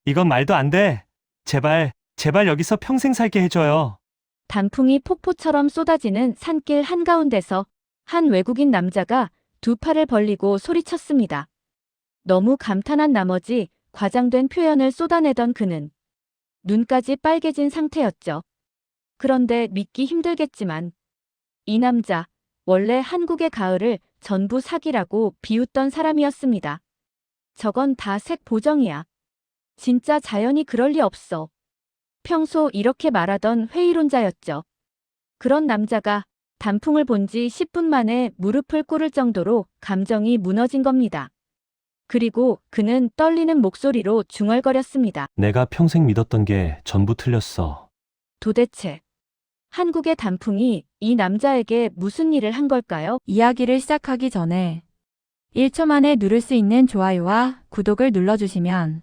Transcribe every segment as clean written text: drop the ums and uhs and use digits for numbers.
이건 말도 안 돼. 제발, 제발 여기서 평생 살게 해줘요. 단풍이 폭포처럼 쏟아지는 산길 한가운데서 한 외국인 남자가 두 팔을 벌리고 소리쳤습니다. 너무 감탄한 나머지 과장된 표현을 쏟아내던 그는 눈까지 빨개진 상태였죠. 그런데 믿기 힘들겠지만 이 남자 원래 한국의 가을을 전부 사기라고 비웃던 사람이었습니다. 저건 다 색 보정이야. 진짜 자연이 그럴 리 없어. 평소 이렇게 말하던 회의론자였죠. 그런 남자가 단풍을 본 지 10분 만에 무릎을 꿇을 정도로 감정이 무너진 겁니다. 그리고 그는 떨리는 목소리로 중얼거렸습니다. 내가 평생 믿었던 게 전부 틀렸어. 도대체 한국의 단풍이 이 남자에게 무슨 일을 한 걸까요? 이야기를 시작하기 전에 1초 만에 누를 수 있는 좋아요와 구독을 눌러주시면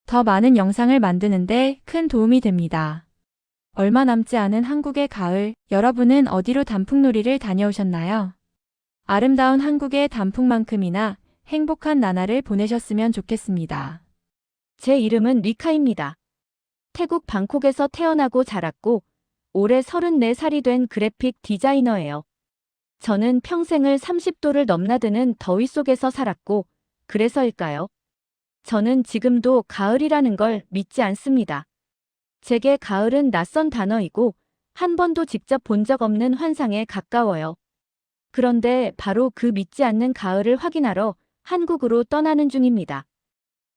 더 많은 영상을 만드는데 큰 도움이 됩니다. 얼마 남지 않은 한국의 가을, 여러분은 어디로 단풍놀이를 다녀오셨나요? 아름다운 한국의 단풍만큼이나 행복한 나날을 보내셨으면 좋겠습니다. 제 이름은 리카입니다. 태국 방콕에서 태어나고 자랐고 올해 34살이 된 그래픽 디자이너예요. 저는 평생을 30도를 넘나드는 더위 속에서 살았고 그래서일까요? 저는 지금도 가을이라는 걸 믿지 않습니다. 제게 가을은 낯선 단어이고 한 번도 직접 본 적 없는 환상에 가까워요. 그런데 바로 그 믿지 않는 가을을 확인하러 한국으로 떠나는 중입니다.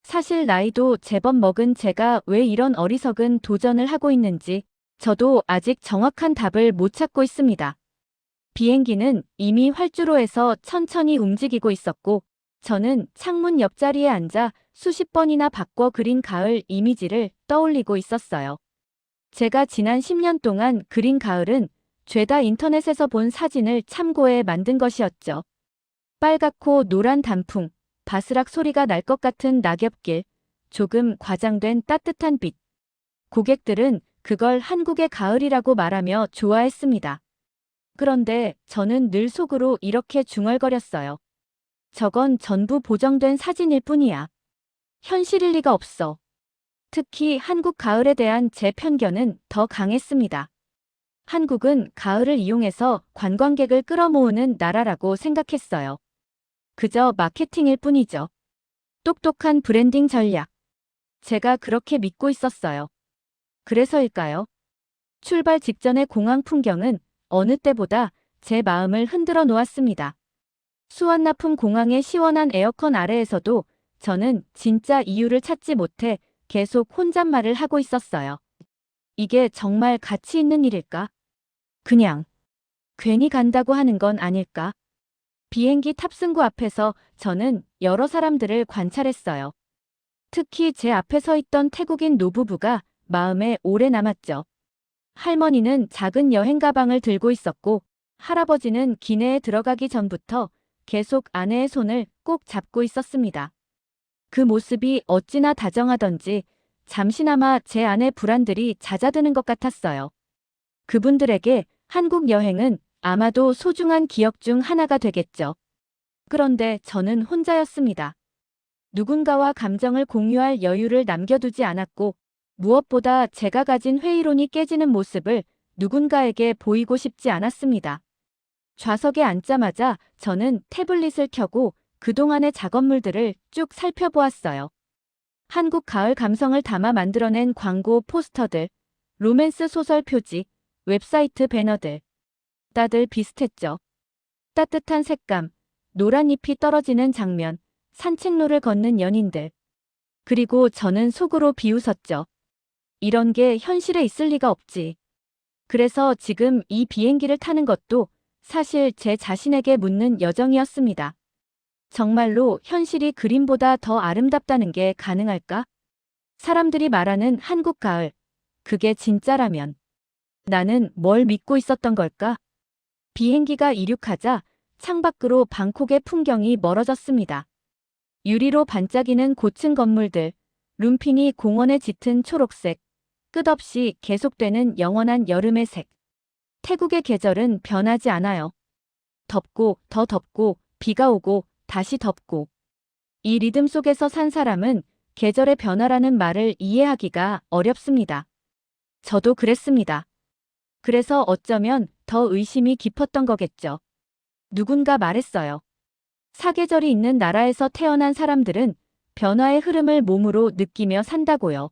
사실 나이도 제법 먹은 제가 왜 이런 어리석은 도전을 하고 있는지 저도 아직 정확한 답을 못 찾고 있습니다. 비행기는 이미 활주로에서 천천히 움직이고 있었고 저는 창문 옆자리에 앉아 수십 번이나 바꿔 그린 가을 이미지를 떠올리고 있었어요. 제가 지난 10년 동안 그린 가을은 죄다 인터넷에서 본 사진을 참고해 만든 것이었죠. 빨갛고 노란 단풍, 바스락 소리가 날 것 같은 낙엽길, 조금 과장된 따뜻한 빛. 고객들은 그걸 한국의 가을이라고 말하며 좋아했습니다. 그런데 저는 늘 속으로 이렇게 중얼거렸어요. 저건 전부 보정된 사진일 뿐이야. 현실일 리가 없어. 특히 한국 가을에 대한 제 편견은 더 강했습니다. 한국은 가을을 이용해서 관광객을 끌어모으는 나라라고 생각했어요. 그저 마케팅일 뿐이죠. 똑똑한 브랜딩 전략. 제가 그렇게 믿고 있었어요. 그래서일까요? 출발 직전의 공항 풍경은 어느 때보다 제 마음을 흔들어 놓았습니다. 수완나품 공항의 시원한 에어컨 아래에서도 저는 진짜 이유를 찾지 못해 계속 혼잣말을 하고 있었어요. 이게 정말 가치 있는 일일까? 그냥 괜히 간다고 하는 건 아닐까? 비행기 탑승구 앞에서 저는 여러 사람들을 관찰했어요. 특히 제 앞에 서 있던 태국인 노부부가 마음에 오래 남았죠. 할머니는 작은 여행 가방을 들고 있었고 할아버지는 기내에 들어가기 전부터 계속 아내의 손을 꼭 잡고 있었습니다. 그 모습이 어찌나 다정하던지 잠시나마 제 안의 불안들이 잦아드는 것 같았어요. 그분들에게 한국 여행은 아마도 소중한 기억 중 하나가 되겠죠. 그런데 저는 혼자였습니다. 누군가와 감정을 공유할 여유를 남겨두지 않았고 무엇보다 제가 가진 회의론이 깨지는 모습을 누군가에게 보이고 싶지 않았습니다. 좌석에 앉자마자 저는 태블릿을 켜고 그동안의 작업물들을 쭉 살펴보았어요. 한국 가을 감성을 담아 만들어낸 광고 포스터들, 로맨스 소설 표지, 웹사이트 배너들. 다들 비슷했죠. 따뜻한 색감, 노란 잎이 떨어지는 장면, 산책로를 걷는 연인들. 그리고 저는 속으로 비웃었죠. 이런 게 현실에 있을 리가 없지. 그래서 지금 이 비행기를 타는 것도 사실 제 자신에게 묻는 여정이었습니다. 정말로 현실이 그림보다 더 아름답다는 게 가능할까? 사람들이 말하는 한국 가을, 그게 진짜라면 나는 뭘 믿고 있었던 걸까? 비행기가 이륙하자 창밖으로 방콕의 풍경이 멀어졌습니다. 유리로 반짝이는 고층 건물들, 룸핑이 공원에 짙은 초록색, 끝없이 계속되는 영원한 여름의 색. 태국의 계절은 변하지 않아요. 덥고 더 덥고 비가 오고 다시 덥고. 이 리듬 속에서 산 사람은 계절의 변화라는 말을 이해하기가 어렵습니다. 저도 그랬습니다. 그래서 어쩌면 더 의심이 깊었던 거겠죠. 누군가 말했어요. 사계절이 있는 나라에서 태어난 사람들은 변화의 흐름을 몸으로 느끼며 산다고요.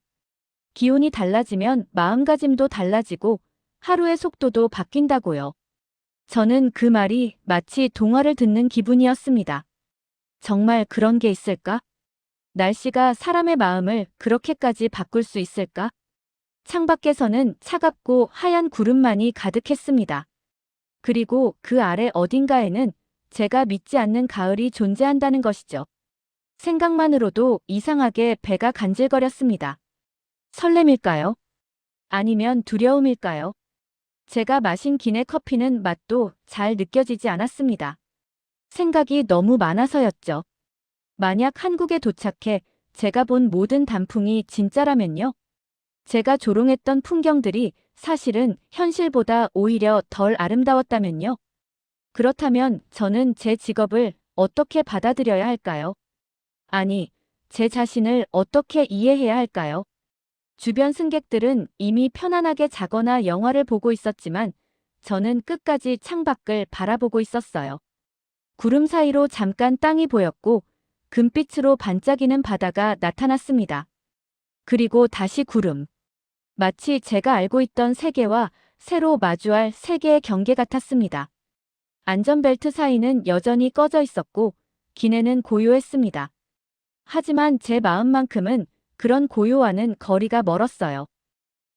기온이 달라지면 마음가짐도 달라지고 하루의 속도도 바뀐다고요. 저는 그 말이 마치 동화를 듣는 기분이었습니다. 정말 그런 게 있을까? 날씨가 사람의 마음을 그렇게까지 바꿀 수 있을까? 창밖에서는 차갑고 하얀 구름만이 가득했습니다. 그리고 그 아래 어딘가에는 제가 믿지 않는 가을이 존재한다는 것이죠. 생각만으로도 이상하게 배가 간질거렸습니다. 설렘일까요? 아니면 두려움일까요? 제가 마신 기내 커피는 맛도 잘 느껴지지 않았습니다. 생각이 너무 많아서였죠. 만약 한국에 도착해 제가 본 모든 단풍이 진짜라면요? 제가 조롱했던 풍경들이 사실은 현실보다 오히려 덜 아름다웠다면요? 그렇다면 저는 제 직업을 어떻게 받아들여야 할까요? 아니, 제 자신을 어떻게 이해해야 할까요? 주변 승객들은 이미 편안하게 자거나 영화를 보고 있었지만 저는 끝까지 창밖을 바라보고 있었어요. 구름 사이로 잠깐 땅이 보였고 금빛으로 반짝이는 바다가 나타났습니다. 그리고 다시 구름. 마치 제가 알고 있던 세계와 새로 마주할 세계의 경계 같았습니다. 안전벨트 사이는 여전히 꺼져 있었고 기내는 고요했습니다. 하지만 제 마음만큼은 그런 고요와는 거리가 멀었어요.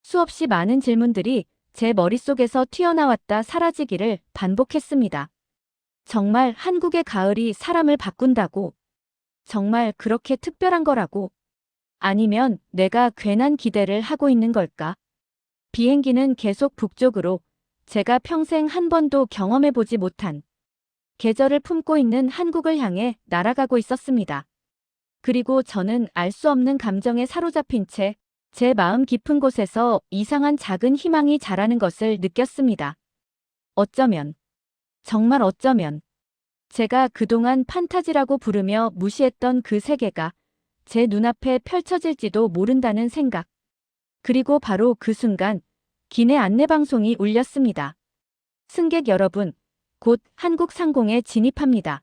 수없이 많은 질문들이 제 머릿속에서 튀어나왔다 사라지기를 반복했습니다. 정말 한국의 가을이 사람을 바꾼다고? 정말 그렇게 특별한 거라고? 아니면 내가 괜한 기대를 하고 있는 걸까? 비행기는 계속 북쪽으로 제가 평생 한 번도 경험해보지 못한 계절을 품고 있는 한국을 향해 날아가고 있었습니다. 그리고 저는 알 수 없는 감정에 사로잡힌 채 제 마음 깊은 곳에서 이상한 작은 희망이 자라는 것을 느꼈습니다. 어쩌면, 정말 어쩌면, 제가 그동안 판타지라고 부르며 무시했던 그 세계가 제 눈앞에 펼쳐질지도 모른다는 생각. 그리고 바로 그 순간 기내 안내방송이 울렸습니다. 승객 여러분, 곧 한국 상공에 진입합니다.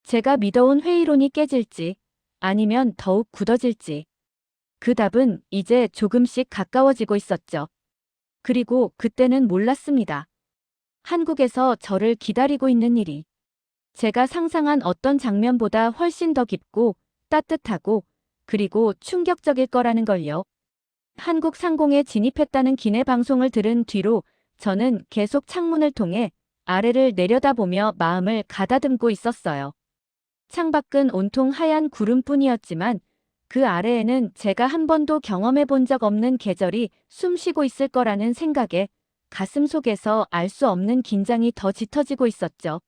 제가 믿어온 회의론이 깨질지 아니면 더욱 굳어질지. 그 답은 이제 조금씩 가까워지고 있었죠. 그리고 그때는 몰랐습니다. 한국에서 저를 기다리고 있는 일이 제가 상상한 어떤 장면보다 훨씬 더 깊고 따뜻하고 그리고 충격적일 거라는 걸요. 한국 상공에 진입했다는 기내 방송을 들은 뒤로 저는 계속 창문을 통해 아래를 내려다보며 마음을 가다듬고 있었어요. 창밖은 온통 하얀 구름뿐이었지만 그 아래에는 제가 한 번도 경험해 본 적 없는 계절이 숨쉬고 있을 거라는 생각에 가슴 속에서 알 수 없는 긴장이 더 짙어지고 있었죠.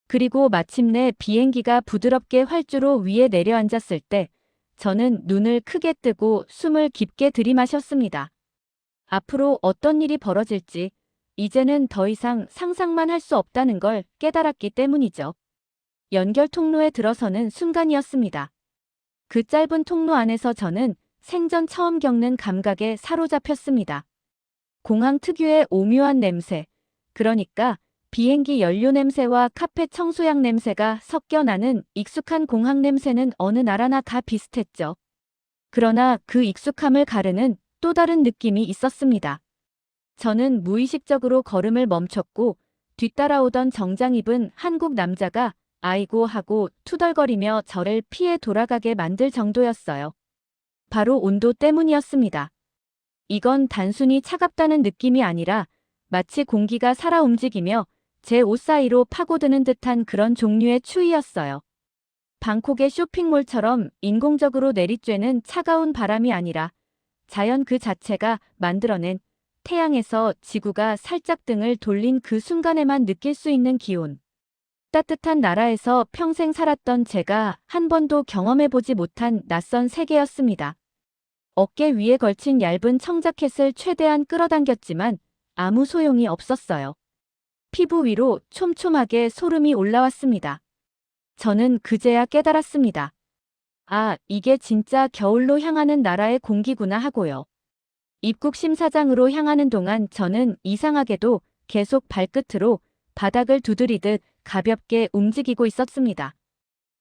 그리고 마침내 비행기가 부드럽게 활주로 위에 내려앉았을 때 저는 눈을 크게 뜨고 숨을 깊게 들이마셨습니다. 앞으로 어떤 일이 벌어질지 이제는 더 이상 상상만 할 수 없다는 걸 깨달았기 때문이죠. 연결 통로에 들어서는 순간이었습니다. 그 짧은 통로 안에서 저는 생전 처음 겪는 감각에 사로잡혔습니다. 공항 특유의 오묘한 냄새, 그러니까 비행기 연료 냄새와 카페 청소향 냄새가 섞여 나는 익숙한 공항 냄새는 어느 나라나 다 비슷했죠. 그러나 그 익숙함을 가르는 또 다른 느낌이 있었습니다. 저는 무의식적으로 걸음을 멈췄고 뒤따라오던 정장 입은 한국 남자가 아이고 하고 투덜거리며 저를 피해 돌아가게 만들 정도였어요. 바로 온도 때문이었습니다. 이건 단순히 차갑다는 느낌이 아니라 마치 공기가 살아 움직이며 제 옷 사이로 파고드는 듯한 그런 종류의 추위였어요. 방콕의 쇼핑몰처럼 인공적으로 내리쬐는 차가운 바람이 아니라 자연 그 자체가 만들어낸 태양에서 지구가 살짝 등을 돌린 그 순간에만 느낄 수 있는 기온. 따뜻한 나라에서 평생 살았던 제가 한 번도 경험해보지 못한 낯선 세계였습니다. 어깨 위에 걸친 얇은 청자켓을 최대한 끌어당겼지만 아무 소용이 없었어요. 피부 위로 촘촘하게 소름이 올라왔습니다. 저는 그제야 깨달았습니다. 아, 이게 진짜 겨울로 향하는 나라의 공기구나 하고요. 입국 심사장으로 향하는 동안 저는 이상하게도 계속 발끝으로 바닥을 두드리듯 가볍게 움직이고 있었습니다.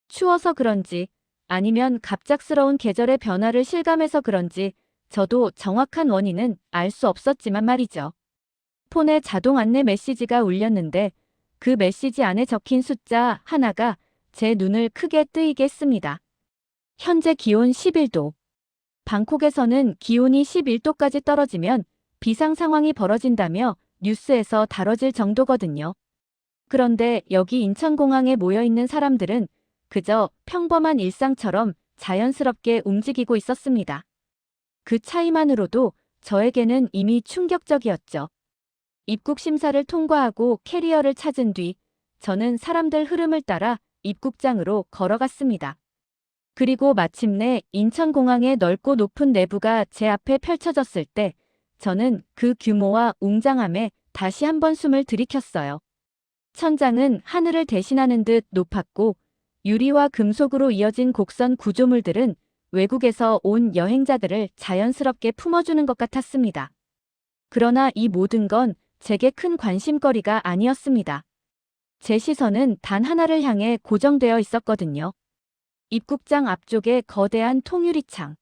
추워서 그런지 아니면 갑작스러운 계절의 변화를 실감해서 그런지 저도 정확한 원인은 알 수 없었지만 말이죠. 폰에 자동 안내 메시지가 울렸는데 그 메시지 안에 적힌 숫자 하나가 제 눈을 크게 뜨이게 했습니다. 현재 기온 11도. 방콕에서는 기온이 11도까지 떨어지면 비상 상황이 벌어진다며 뉴스에서 다뤄질 정도거든요. 그런데 여기 인천공항에 모여있는 사람들은 그저 평범한 일상처럼 자연스럽게 움직이고 있었습니다. 그 차이만으로도 저에게는 이미 충격적이었죠. 입국 심사를 통과하고 캐리어를 찾은 뒤 저는 사람들 흐름을 따라 입국장으로 걸어갔습니다. 그리고 마침내 인천공항의 넓고 높은 내부가 제 앞에 펼쳐졌을 때 저는 그 규모와 웅장함에 다시 한번 숨을 들이켰어요. 천장은 하늘을 대신하는 듯 높았고 유리와 금속으로 이어진 곡선 구조물들은 외국에서 온 여행자들을 자연스럽게 품어주는 것 같았습니다. 그러나 이 모든 건 제게 큰 관심거리가 아니었습니다. 제 시선은 단 하나를 향해 고정되어 있었거든요. 입국장 앞쪽에 거대한 통유리창.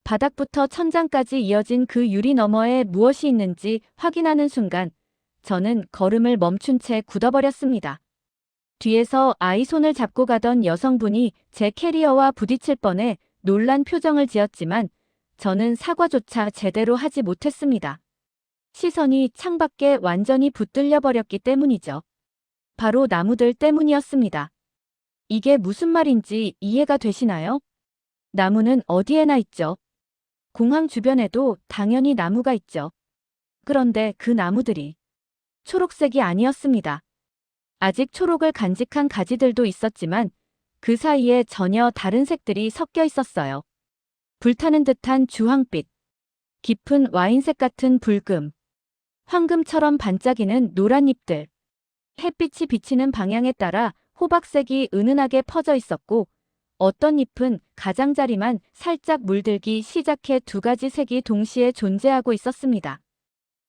바닥부터 천장까지 이어진 그 유리 너머에 무엇이 있는지 확인하는 순간 저는 걸음을 멈춘 채 굳어버렸습니다. 뒤에서 아이 손을 잡고 가던 여성분이 제 캐리어와 부딪힐 뻔해 놀란 표정을 지었지만 저는 사과조차 제대로 하지 못했습니다. 시선이 창밖에 완전히 붙들려 버렸기 때문이죠. 바로 나무들 때문이었습니다. 이게 무슨 말인지 이해가 되시나요? 나무는 어디에나 있죠. 공항 주변에도 당연히 나무가 있죠. 그런데 그 나무들이 초록색이 아니었습니다. 아직 초록을 간직한 가지들도 있었지만 그 사이에 전혀 다른 색들이 섞여 있었어요. 불타는 듯한 주황빛, 깊은 와인색 같은 붉음, 황금처럼 반짝이는 노란 잎들. 햇빛이 비치는 방향에 따라 호박색이 은은하게 퍼져 있었고 어떤 잎은 가장자리만 살짝 물들기 시작해 두 가지 색이 동시에 존재하고 있었습니다.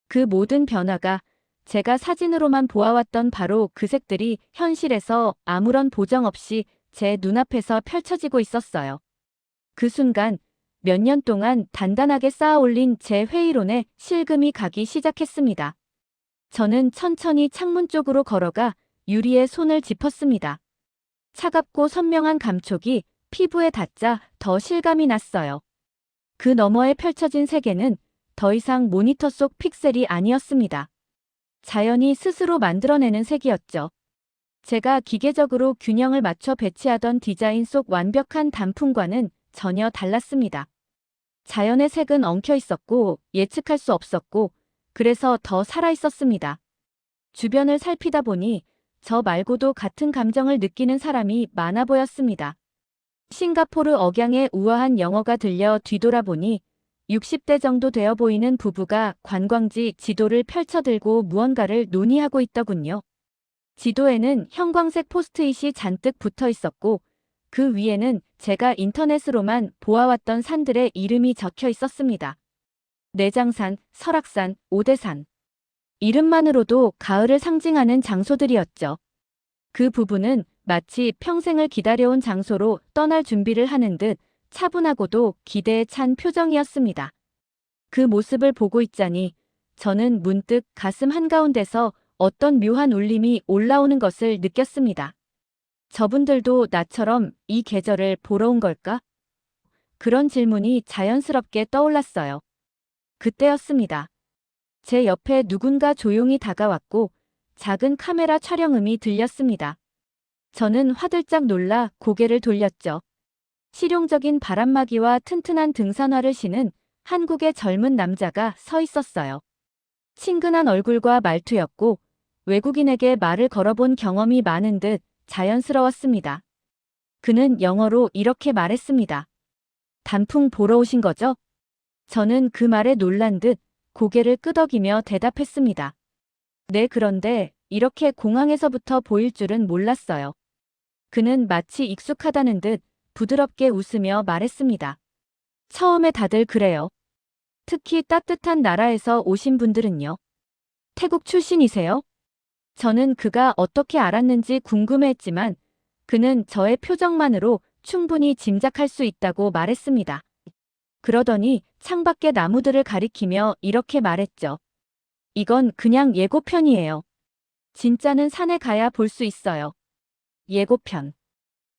그 모든 변화가 제가 사진으로만 보아왔던 바로 그 색들이 현실에서 아무런 보정 없이 제 눈앞에서 펼쳐지고 있었어요. 그 순간 몇 년 동안 단단하게 쌓아올린 제 회의론에 실금이 가기 시작했습니다. 저는 천천히 창문 쪽으로 걸어가 유리에 손을 짚었습니다. 차갑고 선명한 감촉이 피부에 닿자 더 실감이 났어요. 그 너머에 펼쳐진 세계는 더 이상 모니터 속 픽셀이 아니었습니다. 자연이 스스로 만들어내는 색이었죠. 제가 기계적으로 균형을 맞춰 배치하던 디자인 속 완벽한 단풍과는 전혀 달랐습니다. 자연의 색은 엉켜 있었고 예측할 수 없었고 그래서 더 살아있었습니다. 주변을 살피다 보니 저 말고도 같은 감정을 느끼는 사람이 많아 보였습니다. 싱가포르 억양의 우아한 영어가 들려 뒤돌아보니 60대 정도 되어 보이는 부부가 관광지 지도를 펼쳐들고 무언가를 논의하고 있더군요. 지도에는 형광색 포스트잇이 잔뜩 붙어 있었고 그 위에는 제가 인터넷으로만 보아왔던 산들의 이름이 적혀 있었습니다. 내장산, 설악산, 오대산. 이름만으로도 가을을 상징하는 장소들이었죠. 그 부부는 마치 평생을 기다려온 장소로 떠날 준비를 하는 듯 차분하고도 기대에 찬 표정이었습니다. 그 모습을 보고 있자니 저는 문득 가슴 한가운데서 어떤 묘한 울림이 올라오는 것을 느꼈습니다. 저분들도 나처럼 이 계절을 보러 온 걸까? 그런 질문이 자연스럽게 떠올랐어요. 그때였습니다. 제 옆에 누군가 조용히 다가왔고 작은 카메라 촬영음이 들렸습니다. 저는 화들짝 놀라 고개를 돌렸죠. 실용적인 바람막이와 튼튼한 등산화를 신은 한국의 젊은 남자가 서 있었어요. 친근한 얼굴과 말투였고 외국인에게 말을 걸어본 경험이 많은 듯 자연스러웠습니다. 그는 영어로 이렇게 말했습니다. 단풍 보러 오신 거죠? 저는 그 말에 놀란 듯 고개를 끄덕이며 대답했습니다. 네, 그런데 이렇게 공항에서부터 보일 줄은 몰랐어요. 그는 마치 익숙하다는 듯 부드럽게 웃으며 말했습니다. 처음에 다들 그래요. 특히 따뜻한 나라에서 오신 분들은요. 태국 출신이세요? 저는 그가 어떻게 알았는지 궁금해했지만 그는 저의 표정만으로 충분히 짐작할 수 있다고 말했습니다. 그러더니 창밖의 나무들을 가리키며 이렇게 말했죠. 이건 그냥 예고편이에요. 진짜는 산에 가야 볼 수 있어요. 예고편.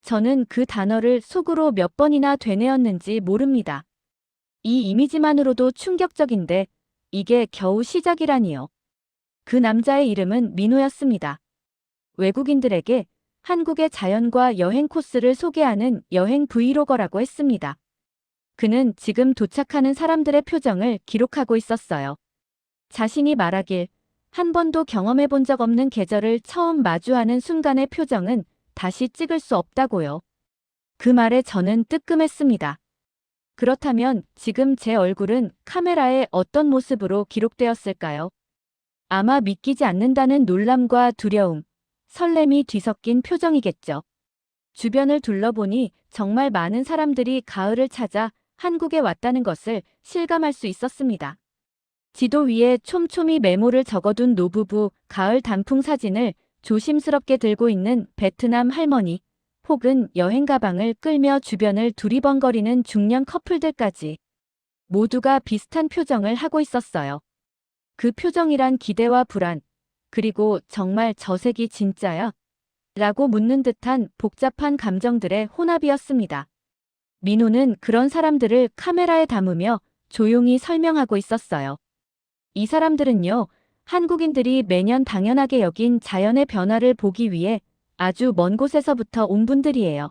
저는 그 단어를 속으로 몇 번이나 되뇌었는지 모릅니다. 이 이미지만으로도 충격적인데 이게 겨우 시작이라니요. 그 남자의 이름은 민호였습니다. 외국인들에게 한국의 자연과 여행 코스를 소개하는 여행 브이로거라고 했습니다. 그는 지금 도착하는 사람들의 표정을 기록하고 있었어요. 자신이 말하길 한 번도 경험해 본 적 없는 계절을 처음 마주하는 순간의 표정은 다시 찍을 수 없다고요. 그 말에 저는 뜨끔했습니다. 그렇다면 지금 제 얼굴은 카메라에 어떤 모습으로 기록되었을까요? 아마 믿기지 않는다는 놀람과 두려움, 설렘이 뒤섞인 표정이겠죠. 주변을 둘러보니 정말 많은 사람들이 가을을 찾아 한국에 왔다는 것을 실감할 수 있었습니다. 지도 위에 촘촘히 메모를 적어둔 노부부 가을 단풍 사진을 조심스럽게 들고 있는 베트남 할머니, 혹은 여행 가방을 끌며 주변을 두리번거리는 중년 커플들까지 모두가 비슷한 표정을 하고 있었어요. 그 표정이란 기대와 불안, 그리고 정말 저 색이 진짜야? 라고 묻는 듯한 복잡한 감정들의 혼합이었습니다. 민호는 그런 사람들을 카메라에 담으며 조용히 설명하고 있었어요. 이 사람들은요, 한국인들이 매년 당연하게 여긴 자연의 변화를 보기 위해 아주 먼 곳에서부터 온 분들이에요.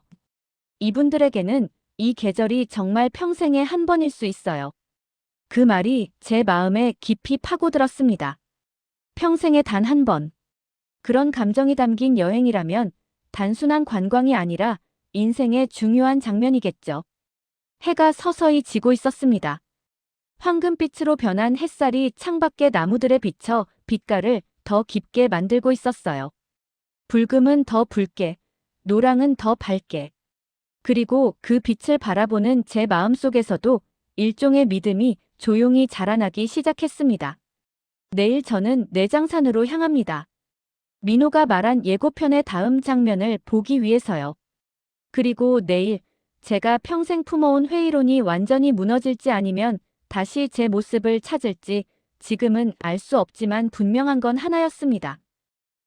이분들에게는 이 계절이 정말 평생에 한 번일 수 있어요. 그 말이 제 마음에 깊이 파고들었습니다. 평생에 단 한 번. 그런 감정이 담긴 여행이라면 단순한 관광이 아니라 인생의 중요한 장면이겠죠. 해가 서서히 지고 있었습니다. 황금빛으로 변한 햇살이 창밖의 나무들에 비쳐 빛깔을 더 깊게 만들고 있었어요. 붉음은 더 붉게, 노랑은 더 밝게. 그리고 그 빛을 바라보는 제 마음속에서도 일종의 믿음이 조용히 자라나기 시작했습니다. 내일 저는 내장산으로 향합니다. 민호가 말한 예고편의 다음 장면을 보기 위해서요. 그리고 내일 제가 평생 품어온 회의론이 완전히 무너질지 아니면 다시 제 모습을 찾을지 지금은 알 수 없지만 분명한 건 하나였습니다.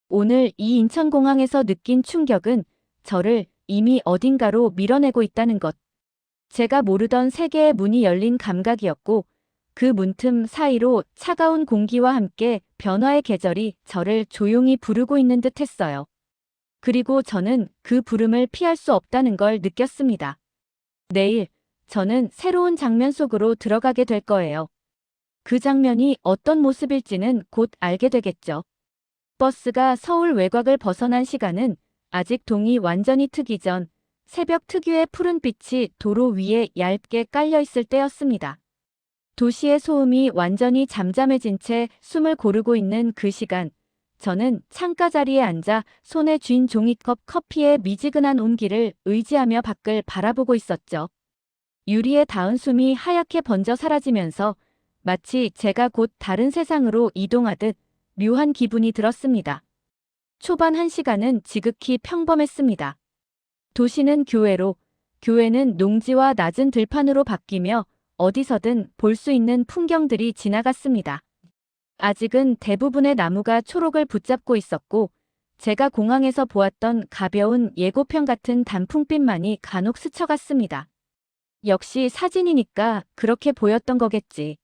오늘 이 인천공항에서 느낀 충격은 저를 이미 어딘가로 밀어내고 있다는 것. 제가 모르던 세계의 문이 열린 감각이었고 그 문틈 사이로 차가운 공기와 함께 변화의 계절이 저를 조용히 부르고 있는 듯 했어요. 그리고 저는 그 부름을 피할 수 없다는 걸 느꼈습니다. 내일 저는 새로운 장면 속으로 들어가게 될 거예요. 그 장면이 어떤 모습일지는 곧 알게 되겠죠. 버스가 서울 외곽을 벗어난 시간은 아직 동이 완전히 트기 전 새벽 특유의 푸른빛이 도로 위에 얇게 깔려 있을 때였습니다. 도시의 소음이 완전히 잠잠해진 채 숨을 고르고 있는 그 시간, 저는 창가 자리에 앉아 손에 쥔 종이컵 커피의 미지근한 온기를 의지하며 밖을 바라보고 있었죠. 유리에 닿은 숨이 하얗게 번져 사라지면서 마치 제가 곧 다른 세상으로 이동하듯 묘한 기분이 들었습니다. 초반 1시간은 지극히 평범했습니다. 도시는 교외로, 교외는 농지와 낮은 들판으로 바뀌며 어디서든 볼 수 있는 풍경들이 지나갔습니다. 아직은 대부분의 나무가 초록을 붙잡고 있었고 제가 공항에서 보았던 가벼운 예고편 같은 단풍빛만이 간혹 스쳐갔습니다. 역시 사진이니까 그렇게 보였던 거겠지.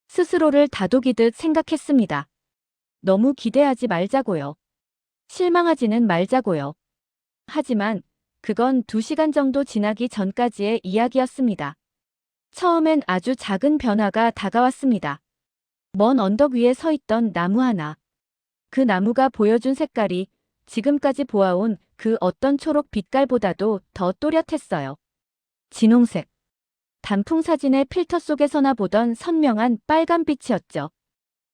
스스로를 다독이듯 생각했습니다. 너무 기대하지 말자고요. 실망하지는 말자고요. 하지만 그건 2시간 정도 지나기 전까지의 이야기였습니다. 처음엔 아주 작은 변화가 다가왔습니다. 먼 언덕 위에 서 있던 나무 하나. 그 나무가 보여준 색깔이 지금까지 보아온 그 어떤 초록 빛깔보다도 더 또렷했어요. 진홍색. 단풍 사진의 필터 속에서나 보던 선명한 빨간빛이었죠.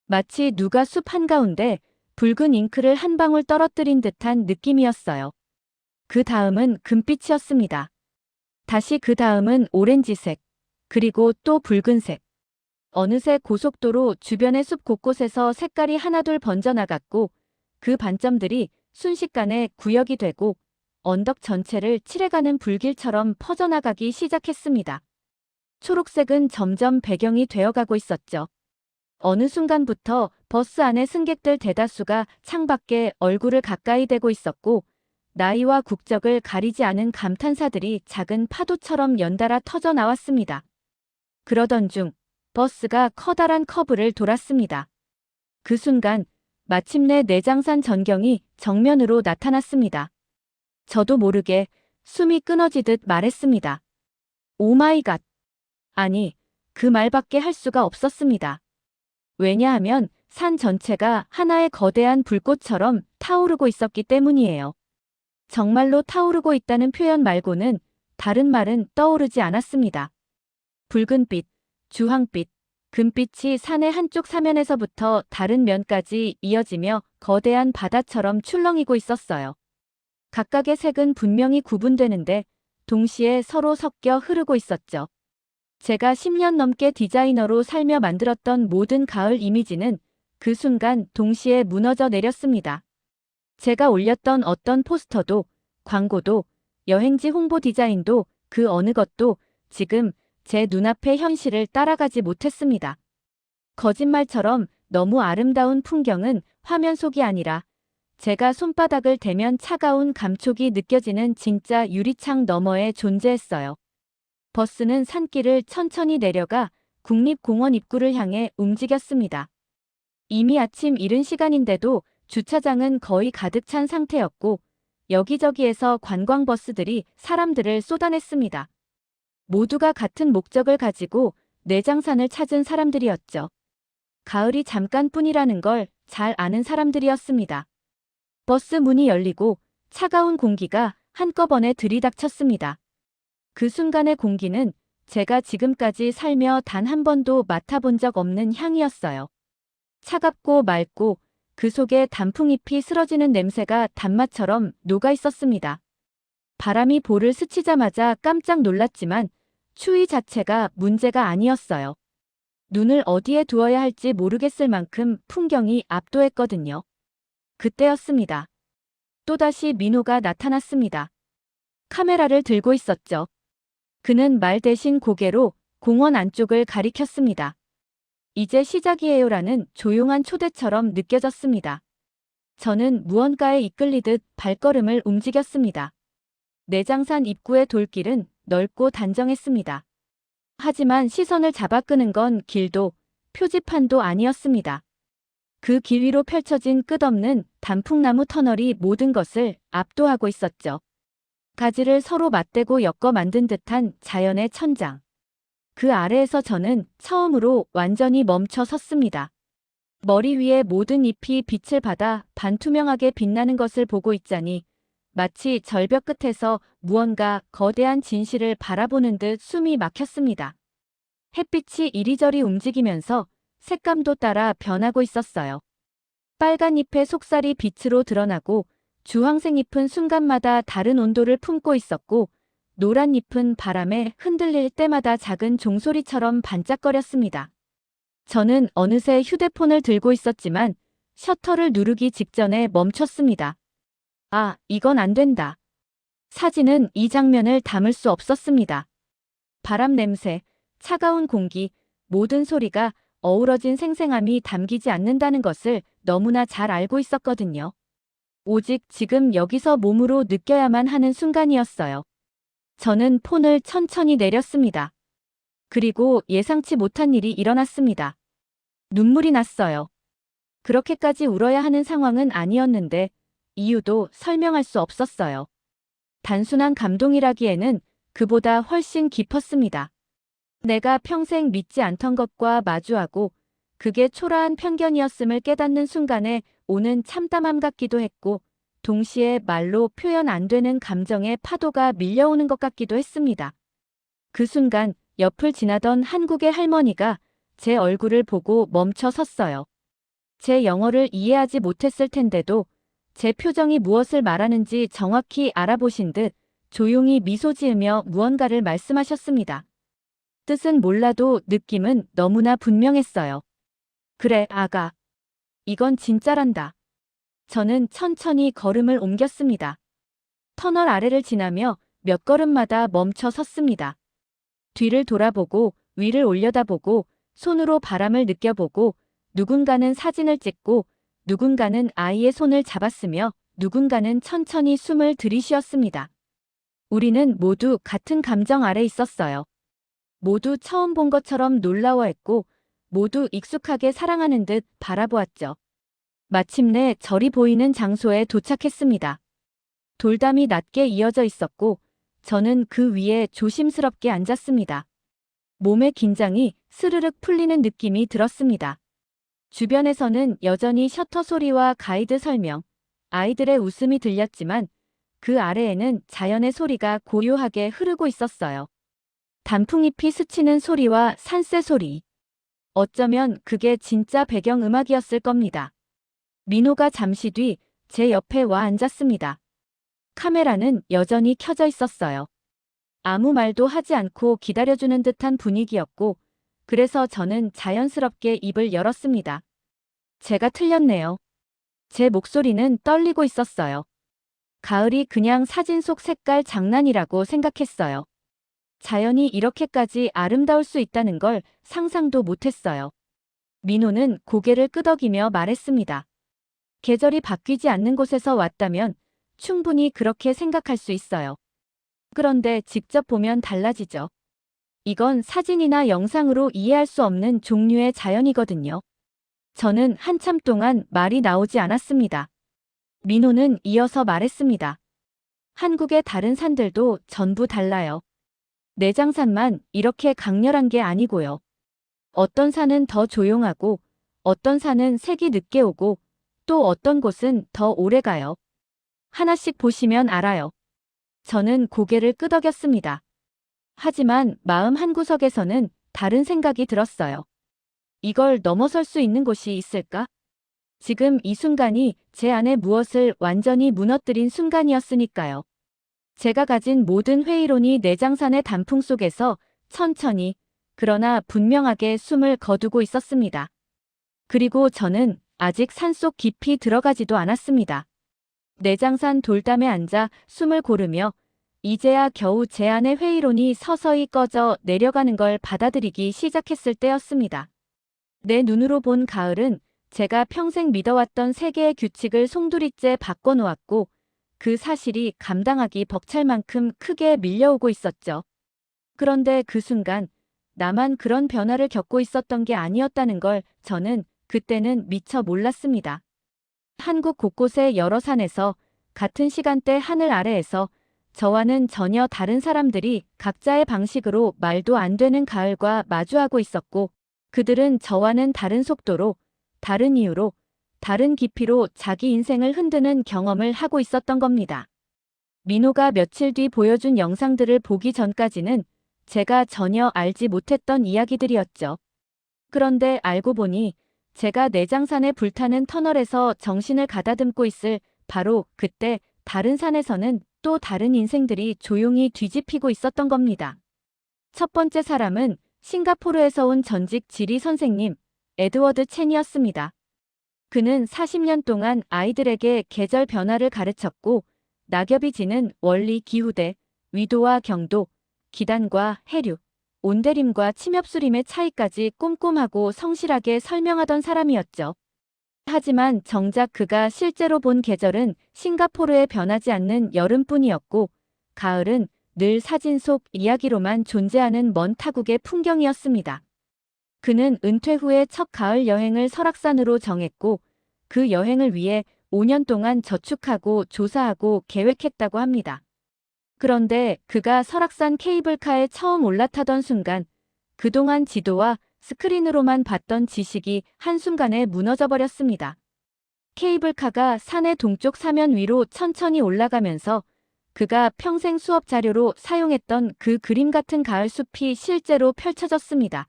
마치 누가 숲 한가운데 붉은 잉크를 한 방울 떨어뜨린 듯한 느낌이었어요. 그 다음은 금빛이었습니다. 다시 그 다음은 오렌지색, 그리고 또 붉은색. 어느새 고속도로 주변의 숲 곳곳에서 색깔이 하나둘 번져나갔고 그 반점들이 순식간에 구역이 되고 언덕 전체를 칠해가는 불길처럼 퍼져나가기 시작했습니다. 초록색은 점점 배경이 되어가고 있었죠. 어느 순간부터 버스 안의 승객들 대다수가 창밖에 얼굴을 가까이 대고 있었고 나이와 국적을 가리지 않은 감탄사들이 작은 파도처럼 연달아 터져 나왔습니다. 그러던 중 버스가 커다란 커브를 돌았습니다. 그 순간 마침내 내장산 전경이 정면으로 나타났습니다. 저도 모르게 숨이 끊어지듯 말했습니다. 오 마이 갓. 아니, 그 말밖에 할 수가 없었습니다. 왜냐하면 산 전체가 하나의 거대한 불꽃처럼 타오르고 있었기 때문이에요. 정말로 타오르고 있다는 표현 말고는 다른 말은 떠오르지 않았습니다. 붉은빛, 주황빛, 금빛이 산의 한쪽 사면에서부터 다른 면까지 이어지며 거대한 바다처럼 출렁이고 있었어요. 각각의 색은 분명히 구분되는데 동시에 서로 섞여 흐르고 있었죠. 제가 10년 넘게 디자이너로 살며 만들었던 모든 가을 이미지는 그 순간 동시에 무너져 내렸습니다. 제가 올렸던 어떤 포스터도, 광고도, 여행지 홍보 디자인도 그 어느 것도 지금 제 눈앞의 현실을 따라가지 못했습니다. 거짓말처럼 너무 아름다운 풍경은 화면 속이 아니라 제가 손바닥을 대면 차가운 감촉이 느껴지는 진짜 유리창 너머에 존재했어요. 버스는 산길을 천천히 내려가 국립공원 입구를 향해 움직였습니다. 이미 아침 이른 시간인데도 주차장은 거의 가득 찬 상태였고 여기저기에서 관광버스들이 사람들을 쏟아냈습니다. 모두가 같은 목적을 가지고 내장산을 찾은 사람들이었죠. 가을이 잠깐뿐이라는 걸 잘 아는 사람들이었습니다. 버스 문이 열리고 차가운 공기가 한꺼번에 들이닥쳤습니다. 그 순간의 공기는 제가 지금까지 살며 단 한 번도 맡아본 적 없는 향이었어요. 차갑고 맑고 그 속에 단풍잎이 쓰러지는 냄새가 단맛처럼 녹아 있었습니다. 바람이 볼을 스치자마자 깜짝 놀랐지만 추위 자체가 문제가 아니었어요. 눈을 어디에 두어야 할지 모르겠을 만큼 풍경이 압도했거든요. 그때였습니다. 또다시 민호가 나타났습니다. 카메라를 들고 있었죠. 그는 말 대신 고개로 공원 안쪽을 가리켰습니다. 이제 시작이에요라는 조용한 초대처럼 느껴졌습니다. 저는 무언가에 이끌리듯 발걸음을 움직였습니다. 내장산 입구의 돌길은 넓고 단정했습니다. 하지만 시선을 잡아 끄는 건 길도 표지판도 아니었습니다. 그 길 위로 펼쳐진 끝없는 단풍나무 터널이 모든 것을 압도하고 있었죠. 가지를 서로 맞대고 엮어 만든 듯한 자연의 천장. 그 아래에서 저는 처음으로 완전히 멈춰 섰습니다. 머리 위에 모든 잎이 빛을 받아 반투명하게 빛나는 것을 보고 있자니 마치 절벽 끝에서 무언가 거대한 진실을 바라보는 듯 숨이 막혔습니다. 햇빛이 이리저리 움직이면서 색감도 따라 변하고 있었어요. 빨간 잎의 속살이 빛으로 드러나고 주황색 잎은 순간마다 다른 온도를 품고 있었고 노란 잎은 바람에 흔들릴 때마다 작은 종소리처럼 반짝거렸습니다. 저는 어느새 휴대폰을 들고 있었지만 셔터를 누르기 직전에 멈췄습니다. 아, 이건 안 된다. 사진은 이 장면을 담을 수 없었습니다. 바람 냄새, 차가운 공기, 모든 소리가 어우러진 생생함이 담기지 않는다는 것을 너무나 잘 알고 있었거든요. 오직 지금 여기서 몸으로 느껴야만 하는 순간이었어요. 저는 폰을 천천히 내렸습니다. 그리고 예상치 못한 일이 일어났습니다. 눈물이 났어요. 그렇게까지 울어야 하는 상황은 아니었는데 이유도 설명할 수 없었어요. 단순한 감동이라기에는 그보다 훨씬 깊었습니다. 내가 평생 믿지 않던 것과 마주하고 그게 초라한 편견이었음을 깨닫는 순간에 오는 참담함 같기도 했고 동시에 말로 표현 안 되는 감정의 파도가 밀려오는 것 같기도 했습니다. 그 순간 옆을 지나던 한국의 할머니가 제 얼굴을 보고 멈춰 섰어요. 제 영어를 이해하지 못했을 텐데도 제 표정이 무엇을 말하는지 정확히 알아보신 듯 조용히 미소 지으며 무언가를 말씀하셨습니다. 뜻은 몰라도 느낌은 너무나 분명했어요. 그래, 아가. 이건 진짜란다. 저는 천천히 걸음을 옮겼습니다. 터널 아래를 지나며 몇 걸음마다 멈춰 섰습니다. 뒤를 돌아보고 위를 올려다보고 손으로 바람을 느껴보고 누군가는 사진을 찍고 누군가는 아이의 손을 잡았으며 누군가는 천천히 숨을 들이쉬었습니다. 우리는 모두 같은 감정 아래 있었어요. 모두 처음 본 것처럼 놀라워했고 모두 익숙하게 사랑하는 듯 바라보았죠. 마침내 절이 보이는 장소에 도착했습니다. 돌담이 낮게 이어져 있었고 저는 그 위에 조심스럽게 앉았습니다. 몸의 긴장이 스르륵 풀리는 느낌이 들었습니다. 주변에서는 여전히 셔터 소리와 가이드 설명, 아이들의 웃음이 들렸지만 그 아래에는 자연의 소리가 고요하게 흐르고 있었어요. 단풍잎이 스치는 소리와 산새 소리. 어쩌면 그게 진짜 배경음악이었을 겁니다. 민호가 잠시 뒤 제 옆에 와 앉았습니다. 카메라는 여전히 켜져 있었어요. 아무 말도 하지 않고 기다려주는 듯한 분위기였고, 그래서 저는 자연스럽게 입을 열었습니다. 제가 틀렸네요. 제 목소리는 떨리고 있었어요. 가을이 그냥 사진 속 색깔 장난이라고 생각했어요. 자연이 이렇게까지 아름다울 수 있다는 걸 상상도 못했어요. 민호는 고개를 끄덕이며 말했습니다. 계절이 바뀌지 않는 곳에서 왔다면 충분히 그렇게 생각할 수 있어요. 그런데 직접 보면 달라지죠. 이건 사진이나 영상으로 이해할 수 없는 종류의 자연이거든요. 저는 한참 동안 말이 나오지 않았습니다. 민호는 이어서 말했습니다. 한국의 다른 산들도 전부 달라요. 내장산만 이렇게 강렬한 게 아니고요. 어떤 산은 더 조용하고, 어떤 산은 색이 늦게 오고, 또 어떤 곳은 더 오래 가요. 하나씩 보시면 알아요. 저는 고개를 끄덕였습니다. 하지만 마음 한구석에서는 다른 생각이 들었어요. 이걸 넘어설 수 있는 곳이 있을까? 지금 이 순간이 제 안에 무엇을 완전히 무너뜨린 순간이었으니까요. 제가 가진 모든 회의론이 내장산의 단풍 속에서 천천히, 그러나 분명하게 숨을 거두고 있었습니다. 그리고 저는 아직 산속 깊이 들어가지도 않았습니다. 내장산 돌담에 앉아 숨을 고르며 이제야 겨우 제 안의 회의론이 서서히 꺼져 내려가는 걸 받아들이기 시작했을 때였습니다. 내 눈으로 본 가을은 제가 평생 믿어왔던 세계의 규칙을 송두리째 바꿔놓았고 그 사실이 감당하기 벅찰 만큼 크게 밀려오고 있었죠. 그런데 그 순간 나만 그런 변화를 겪고 있었던 게 아니었다는 걸 저는 그때는 미처 몰랐습니다. 한국 곳곳의 여러 산에서 같은 시간대 하늘 아래에서 저와는 전혀 다른 사람들이 각자의 방식으로 말도 안 되는 가을과 마주하고 있었고 그들은 저와는 다른 속도로, 다른 이유로, 다른 깊이로 자기 인생을 흔드는 경험을 하고 있었던 겁니다. 민호가 며칠 뒤 보여준 영상들을 보기 전까지는 제가 전혀 알지 못했던 이야기들이었죠. 그런데 알고 보니 제가 내장산에 불타는 터널에서 정신을 가다듬고 있을 바로 그때 다른 산에서는 또 다른 인생들이 조용히 뒤집히고 있었던 겁니다. 첫 번째 사람은 싱가포르에서 온 전직 지리 선생님 에드워드 첸이었습니다. 그는 40년 동안 아이들에게 계절 변화를 가르쳤고 낙엽이 지는 원리 기후대, 위도와 경도, 기단과 해류, 온대림과 침엽수림의 차이까지 꼼꼼하고 성실하게 설명하던 사람이었죠. 하지만 정작 그가 실제로 본 계절은 싱가포르에 변하지 않는 여름뿐이었고 가을은 늘 사진 속 이야기로만 존재하는 먼 타국의 풍경이었습니다. 그는 은퇴 후에 첫 가을 여행을 설악산으로 정했고 그 여행을 위해 5년 동안 저축하고 조사하고 계획했다고 합니다. 그런데 그가 설악산 케이블카에 처음 올라타던 순간 그동안 지도와 스크린으로만 봤던 지식이 한순간에 무너져버렸습니다. 케이블카가 산의 동쪽 사면 위로 천천히 올라가면서 그가 평생 수업 자료로 사용했던 그 그림 같은 가을 숲이 실제로 펼쳐졌습니다.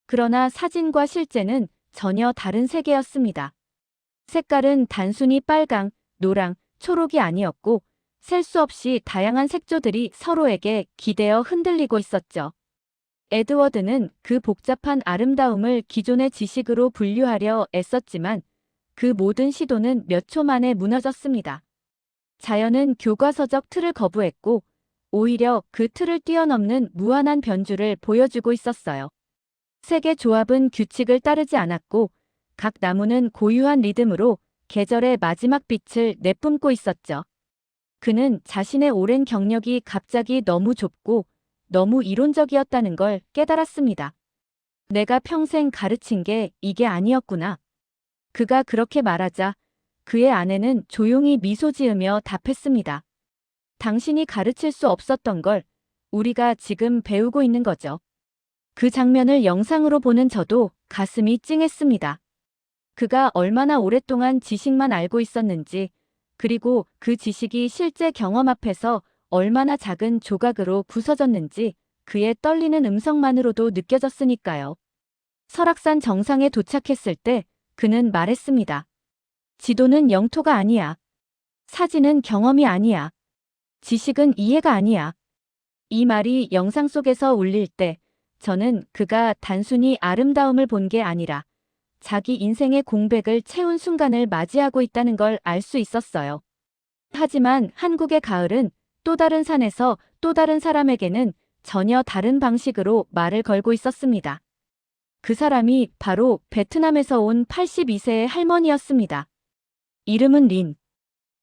그러나 사진과 실제는 전혀 다른 세계였습니다. 색깔은 단순히 빨강, 노랑, 초록이 아니었고 셀 수 없이 다양한 색조들이 서로에게 기대어 흔들리고 있었죠. 에드워드는 그 복잡한 아름다움을 기존의 지식으로 분류하려 애썼지만 그 모든 시도는 몇 초 만에 무너졌습니다. 자연은 교과서적 틀을 거부했고 오히려 그 틀을 뛰어넘는 무한한 변주를 보여주고 있었어요. 색의 조합은 규칙을 따르지 않았고 각 나무는 고유한 리듬으로 계절의 마지막 빛을 내뿜고 있었죠. 그는 자신의 오랜 경력이 갑자기 너무 좁고 너무 이론적이었다는 걸 깨달았습니다. 내가 평생 가르친 게 이게 아니었구나. 그가 그렇게 말하자 그의 아내는 조용히 미소 지으며 답했습니다. 당신이 가르칠 수 없었던 걸 우리가 지금 배우고 있는 거죠. 그 장면을 영상으로 보는 저도 가슴이 찡했습니다. 그가 얼마나 오랫동안 지식만 알고 있었는지, 그리고 그 지식이 실제 경험 앞에서 얼마나 작은 조각으로 부서졌는지 그의 떨리는 음성만으로도 느껴졌으니까요. 설악산 정상에 도착했을 때 그는 말했습니다. 지도는 영토가 아니야. 사진은 경험이 아니야. 지식은 이해가 아니야. 이 말이 영상 속에서 울릴 때 저는 그가 단순히 아름다움을 본 게 아니라 자기 인생의 공백을 채운 순간을 맞이하고 있다는 걸 알 수 있었어요. 하지만 한국의 가을은 또 다른 산에서 또 다른 사람에게는 전혀 다른 방식으로 말을 걸고 있었습니다. 그 사람이 바로 베트남에서 온 82세의 할머니였습니다. 이름은 린.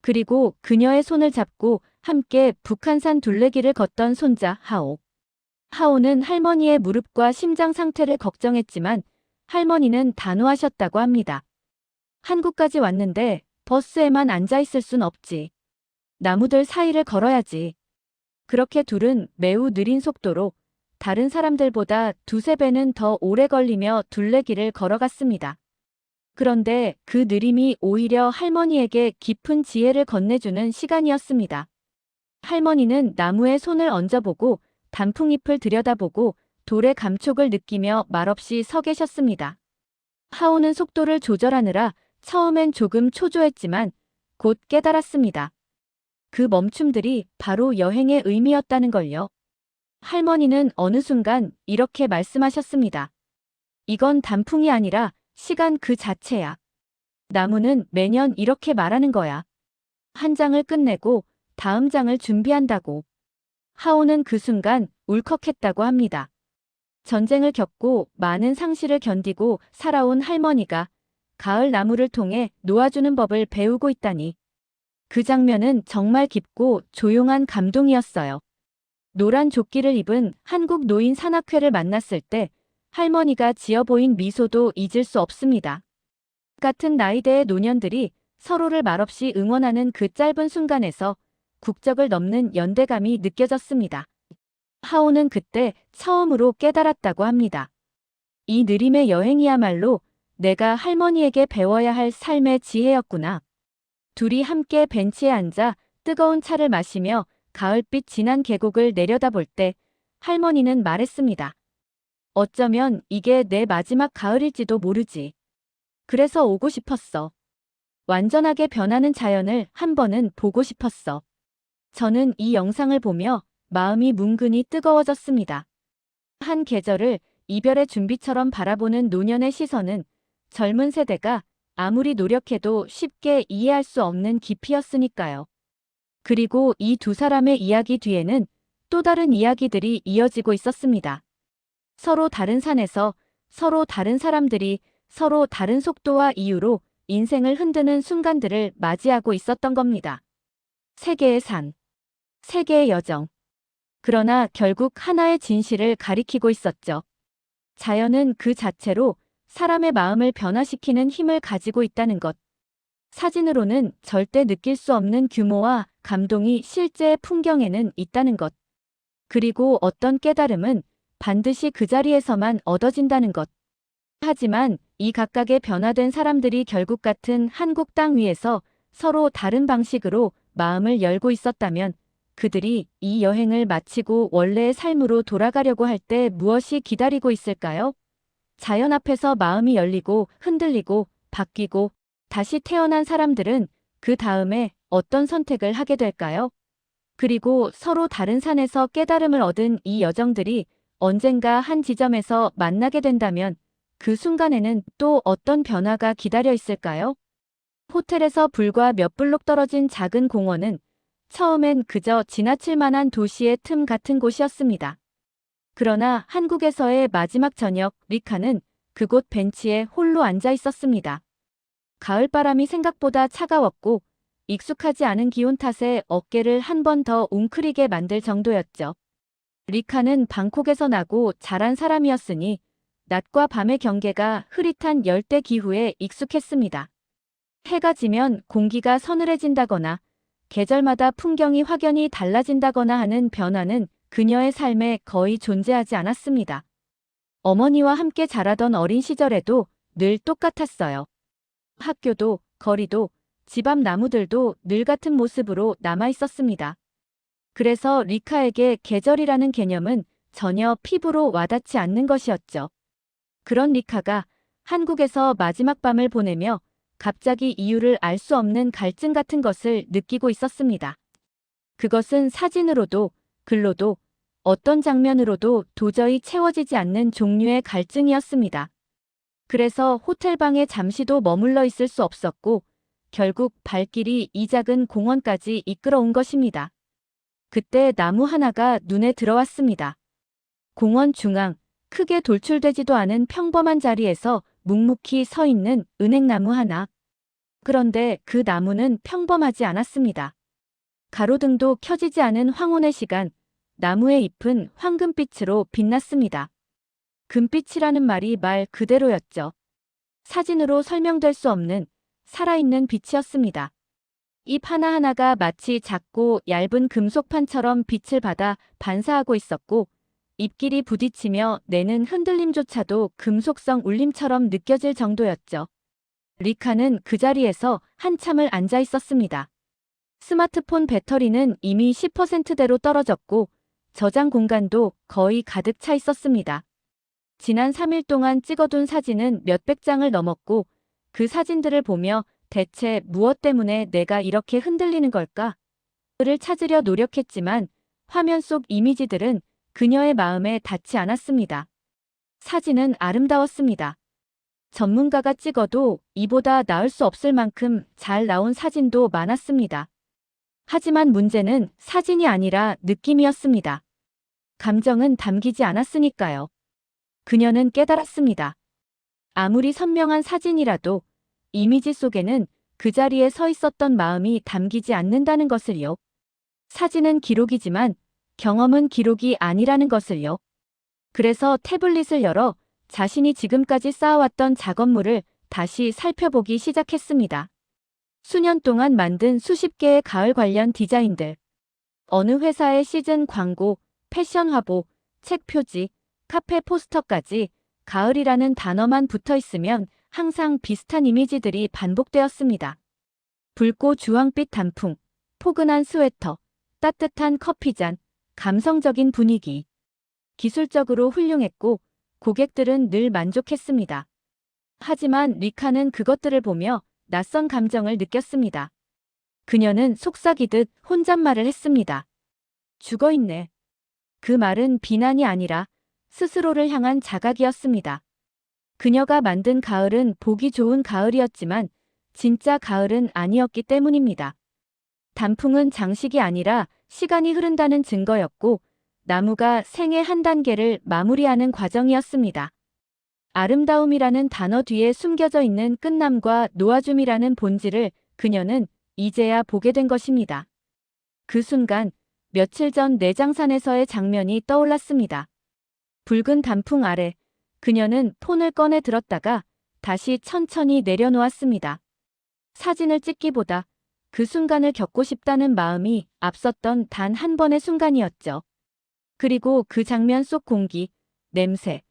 그리고 그녀의 손을 잡고 함께 북한산 둘레길을 걷던 손자 하오. 하오는 할머니의 무릎과 심장 상태를 걱정했지만 할머니는 단호하셨다고 합니다. 한국까지 왔는데 버스에만 앉아있을 순 없지. 나무들 사이를 걸어야지. 그렇게 둘은 매우 느린 속도로 다른 사람들보다 두세 배는 더 오래 걸리며 둘레길을 걸어갔습니다. 그런데 그 느림이 오히려 할머니에게 깊은 지혜를 건네주는 시간이었습니다. 할머니는 나무에 손을 얹어보고 단풍잎을 들여다보고 돌의 감촉을 느끼며 말없이 서 계셨습니다. 하오는 속도를 조절하느라 처음엔 조금 초조했지만 곧 깨달았습니다. 그 멈춤들이 바로 여행의 의미였다는 걸요. 할머니는 어느 순간 이렇게 말씀하셨습니다. 이건 단풍이 아니라 시간 그 자체야. 나무는 매년 이렇게 말하는 거야. 한 장을 끝내고 다음 장을 준비한다고. 하오는 그 순간 울컥했다고 합니다. 전쟁을 겪고 많은 상실을 견디고 살아온 할머니가 가을 나무를 통해 놓아주는 법을 배우고 있다니. 그 장면은 정말 깊고 조용한 감동이었어요. 노란 조끼를 입은 한국 노인 산악회를 만났을 때 할머니가 지어 보인 미소도 잊을 수 없습니다. 같은 나이대의 노년들이 서로를 말없이 응원하는 그 짧은 순간에서 국적을 넘는 연대감이 느껴졌습니다. 하오는 그때 처음으로 깨달았다고 합니다. 이 느림의 여행이야말로 내가 할머니에게 배워야 할 삶의 지혜였구나. 둘이 함께 벤치에 앉아 뜨거운 차를 마시며 가을빛 진한 계곡을 내려다볼 때 할머니는 말했습니다. 어쩌면 이게 내 마지막 가을일지도 모르지. 그래서 오고 싶었어. 완전하게 변하는 자연을 한 번은 보고 싶었어. 저는 이 영상을 보며 마음이 뭉근히 뜨거워졌습니다. 한 계절을 이별의 준비처럼 바라보는 노년의 시선은 젊은 세대가 아무리 노력해도 쉽게 이해할 수 없는 깊이였으니까요. 그리고 이 두 사람의 이야기 뒤에는 또 다른 이야기들이 이어지고 있었습니다. 서로 다른 산에서 서로 다른 사람들이 서로 다른 속도와 이유로 인생을 흔드는 순간들을 맞이하고 있었던 겁니다. 세 개의 산, 세 개의 여정. 그러나 결국 하나의 진실을 가리키고 있었죠. 자연은 그 자체로 사람의 마음을 변화시키는 힘을 가지고 있다는 것. 사진으로는 절대 느낄 수 없는 규모와 감동이 실제의 풍경에는 있다는 것. 그리고 어떤 깨달음은 반드시 그 자리에서만 얻어진다는 것. 하지만 이 각각의 변화된 사람들이 결국 같은 한국 땅 위에서 서로 다른 방식으로 마음을 열고 있었다면 그들이 이 여행을 마치고 원래의 삶으로 돌아가려고 할 때 무엇이 기다리고 있을까요? 자연 앞에서 마음이 열리고 흔들리고 바뀌고 다시 태어난 사람들은 그 다음에 어떤 선택을 하게 될까요? 그리고 서로 다른 산에서 깨달음을 얻은 이 여정들이 언젠가 한 지점에서 만나게 된다면 그 순간에는 또 어떤 변화가 기다려 있을까요? 호텔에서 불과 몇 블록 떨어진 작은 공원은 처음엔 그저 지나칠 만한 도시의 틈 같은 곳이었습니다. 그러나 한국에서의 마지막 저녁, 리카는 그곳 벤치에 홀로 앉아 있었습니다. 가을바람이 생각보다 차가웠고 익숙하지 않은 기온 탓에 어깨를 한 번 더 웅크리게 만들 정도였죠. 리카는 방콕에서 나고 자란 사람이었으니 낮과 밤의 경계가 흐릿한 열대 기후에 익숙했습니다. 해가 지면 공기가 서늘해진다거나 계절마다 풍경이 확연히 달라진다거나 하는 변화는 그녀의 삶에 거의 존재하지 않았습니다. 어머니와 함께 자라던 어린 시절에도 늘 똑같았어요. 학교도, 거리도, 집 앞 나무들도 늘 같은 모습으로 남아 있었습니다. 그래서 리카에게 계절이라는 개념은 전혀 피부로 와닿지 않는 것이었죠. 그런 리카가 한국에서 마지막 밤을 보내며 갑자기 이유를 알 수 없는 갈증 같은 것을 느끼고 있었습니다. 그것은 사진으로도, 글로도, 어떤 장면으로도 도저히 채워지지 않는 종류의 갈증이었습니다. 그래서 호텔방에 잠시도 머물러 있을 수 없었고, 결국 발길이 이 작은 공원까지 이끌어온 것입니다. 그때 나무 하나가 눈에 들어왔습니다. 공원 중앙, 크게 돌출되지도 않은 평범한 자리에서 묵묵히 서 있는 은행나무 하나. 그런데 그 나무는 평범하지 않았습니다. 가로등도 켜지지 않은 황혼의 시간, 나무의 잎은 황금빛으로 빛났습니다. 금빛이라는 말이 말 그대로였죠. 사진으로 설명될 수 없는 살아있는 빛이었습니다. 잎 하나하나가 마치 작고 얇은 금속판처럼 빛을 받아 반사하고 있었고, 잎끼리 부딪히며 내는 흔들림조차도 금속성 울림처럼 느껴질 정도였죠. 리카는 그 자리에서 한참을 앉아 있었습니다. 스마트폰 배터리는 이미 10%대로 떨어졌고 저장 공간도 거의 가득 차 있었습니다. 지난 3일 동안 찍어둔 사진은 몇백 장을 넘었고 그 사진들을 보며 대체 무엇 때문에 내가 이렇게 흔들리는 걸까? 를 찾으려 노력했지만 화면 속 이미지들은 그녀의 마음에 닿지 않았습니다. 사진은 아름다웠습니다. 전문가가 찍어도 이보다 나을 수 없을 만큼 잘 나온 사진도 많았습니다. 하지만 문제는 사진이 아니라 느낌이었습니다. 감정은 담기지 않았으니까요. 그녀는 깨달았습니다. 아무리 선명한 사진이라도 이미지 속에는 그 자리에 서 있었던 마음이 담기지 않는다는 것을요. 사진은 기록이지만 경험은 기록이 아니라는 것을요. 그래서 태블릿을 열어 자신이 지금까지 쌓아왔던 작업물을 다시 살펴보기 시작했습니다. 수년 동안 만든 수십 개의 가을 관련 디자인들. 어느 회사의 시즌 광고, 패션 화보, 책 표지, 카페 포스터까지 가을이라는 단어만 붙어 있으면 항상 비슷한 이미지들이 반복되었습니다. 붉고 주황빛 단풍, 포근한 스웨터, 따뜻한 커피잔, 감성적인 분위기. 기술적으로 훌륭했고 고객들은 늘 만족했습니다. 하지만 리카는 그것들을 보며 낯선 감정을 느꼈습니다. 그녀는 속삭이듯 혼잣말을 했습니다. 죽어있네. 그 말은 비난이 아니라 스스로를 향한 자각이었습니다. 그녀가 만든 가을은 보기 좋은 가을이었지만 진짜 가을은 아니었기 때문입니다. 단풍은 장식이 아니라 시간이 흐른다는 증거였고 나무가 생의 한 단계를 마무리하는 과정이었습니다. 아름다움이라는 단어 뒤에 숨겨져 있는 끝남과 놓아줌이라는 본질을 그녀는 이제야 보게 된 것입니다. 그 순간 며칠 전 내장산에서의 장면이 떠올랐습니다. 붉은 단풍 아래 그녀는 폰을 꺼내 들었다가 다시 천천히 내려놓았습니다. 사진을 찍기보다 그 순간을 겪고 싶다는 마음이 앞섰던 단 한 번의 순간이었죠. 그리고 그 장면 속 공기, 냄새,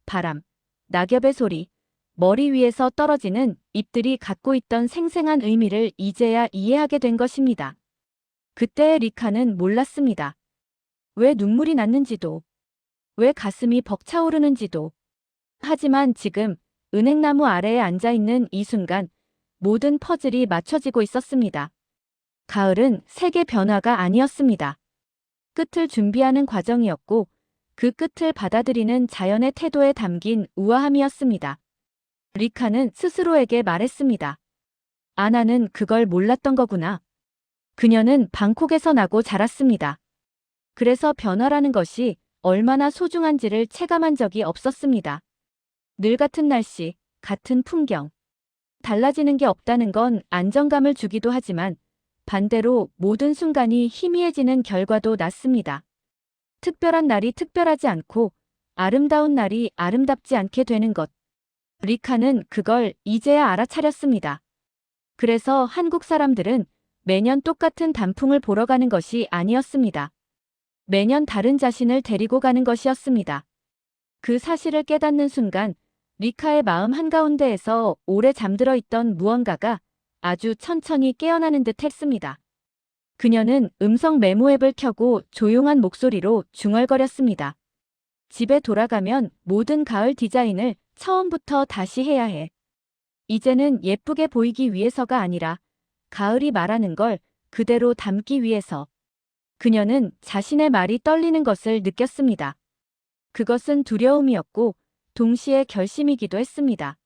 바람, 낙엽의 소리, 머리 위에서 떨어지는 잎들이 갖고 있던 생생한 의미를 이제야 이해하게 된 것입니다. 그때의 리카는 몰랐습니다. 왜 눈물이 났는지도, 왜 가슴이 벅차오르는지도. 하지만 지금 은행나무 아래에 앉아있는 이 순간 모든 퍼즐이 맞춰지고 있었습니다. 가을은 색의 변화가 아니었습니다. 끝을 준비하는 과정이었고 그 끝을 받아들이는 자연의 태도에 담긴 우아함이었습니다. 리카는 스스로에게 말했습니다. 아나는 그걸 몰랐던 거구나. 그녀는 방콕에서 나고 자랐습니다. 그래서 변화라는 것이 얼마나 소중한지를 체감한 적이 없었습니다. 늘 같은 날씨, 같은 풍경. 달라지는 게 없다는 건 안정감을 주기도 하지만 반대로 모든 순간이 희미해지는 결과도 낳습니다. 특별한 날이 특별하지 않고 아름다운 날이 아름답지 않게 되는 것. 리카는 그걸 이제야 알아차렸습니다. 그래서 한국 사람들은 매년 똑같은 단풍을 보러 가는 것이 아니었습니다. 매년 다른 자신을 데리고 가는 것이었습니다. 그 사실을 깨닫는 순간 리카의 마음 한가운데에서 오래 잠들어 있던 무언가가 아주 천천히 깨어나는 듯 했습니다. 그녀는 음성 메모 앱을 켜고 조용한 목소리로 중얼거렸습니다. 집에 돌아가면 모든 가을 디자인을 처음부터 다시 해야 해. 이제는 예쁘게 보이기 위해서가 아니라 가을이 말하는 걸 그대로 담기 위해서. 그녀는 자신의 말이 떨리는 것을 느꼈습니다. 그것은 두려움이었고 동시에 결심이기도 했습니다.